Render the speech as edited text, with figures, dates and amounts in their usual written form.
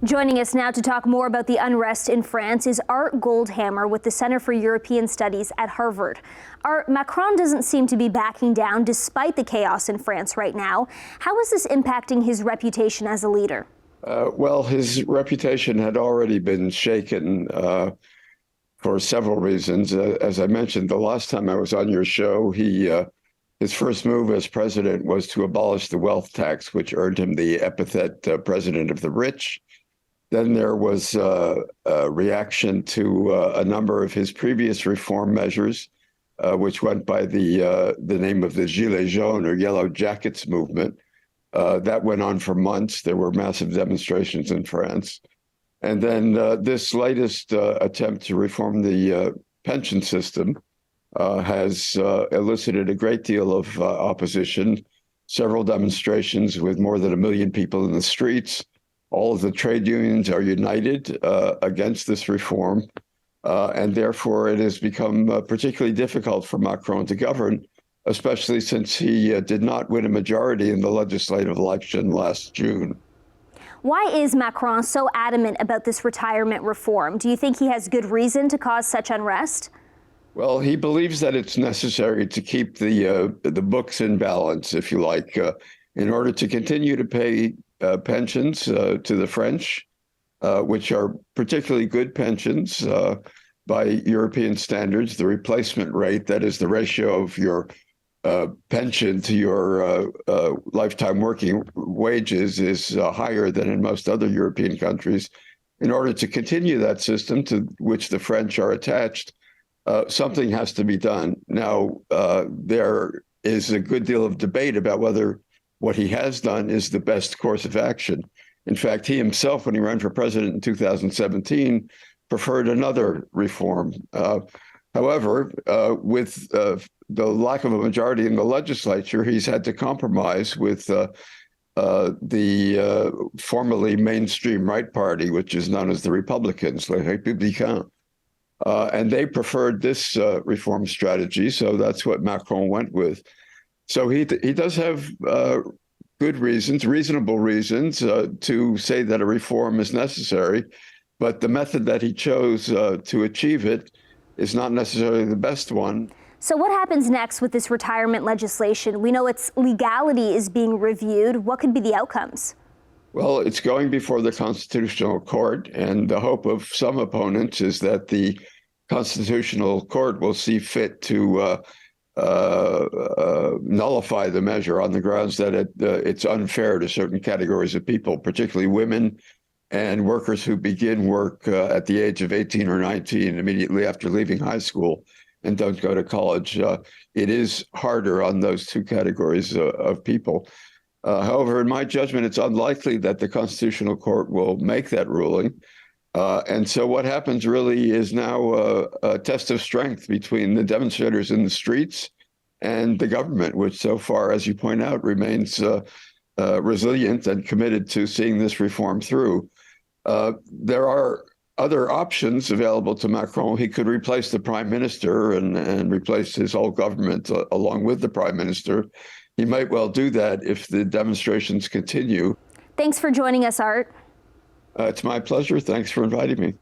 Joining us now to talk more about the unrest in France is Art Goldhammer with the Center for European Studies at Harvard. Art, Macron doesn't seem to be backing down despite the chaos in France right now. How is this impacting his reputation as a leader? Well, his reputation had already been shaken for several reasons. As I mentioned, the last time I was on your show, his first move as president was to abolish the wealth tax, which earned him the epithet president of the rich. Then there was a reaction to a number of his previous reform measures, which went by the name of the Gilets jaunes or Yellow Jackets movement. That went on for months. There were massive demonstrations in France. And then this latest attempt to reform the pension system has elicited a great deal of opposition, several demonstrations with more than 1 million people in the streets. All of the trade unions are united against this reform, and therefore it has become particularly difficult for Macron to govern, especially since he did not win a majority in the legislative election last June. Why is Macron so adamant about this retirement reform? Do you think he has good reason to cause such unrest? Well, he believes that it's necessary to keep the books in balance, if you like, in order to continue to pay pensions to the French, which are particularly good pensions by European standards. The replacement rate, that is the ratio of your pension to your lifetime working wages, is higher than in most other European countries. In order to continue that system to which the French are attached, something has to be done. Now, there is a good deal of debate about whether what he has done is the best course of action. In fact, he himself, when he ran for president in 2017, preferred another reform. However, with the lack of a majority in the legislature, he's had to compromise with the formerly mainstream right party, which is known as the Republicans, Les Républicains. And they preferred this reform strategy, so that's what Macron went with. So he does have good reasons, reasonable reasons, to say that a reform is necessary, but the method that he chose to achieve it is not necessarily the best one. So what happens next with this retirement legislation? We know its legality is being reviewed. What could be the outcomes? Well, it's going before the Constitutional Court, and the hope of some opponents is that the Constitutional Court will see fit to nullify the measure on the grounds that it's unfair to certain categories of people, particularly women and workers who begin work at the age of 18 or 19 immediately after leaving high school and don't go to college. It is harder on those two categories of people. However, in my judgment, it's unlikely that the Constitutional Court will make that ruling. And so what happens really is now a test of strength between the demonstrators in the streets and the government, which so far, as you point out, remains resilient and committed to seeing this reform through. There are other options available to Macron. He could replace the prime minister and replace his whole government along with the prime minister. He might well do that if the demonstrations continue. Thanks for joining us, Art. It's my pleasure. Thanks for inviting me.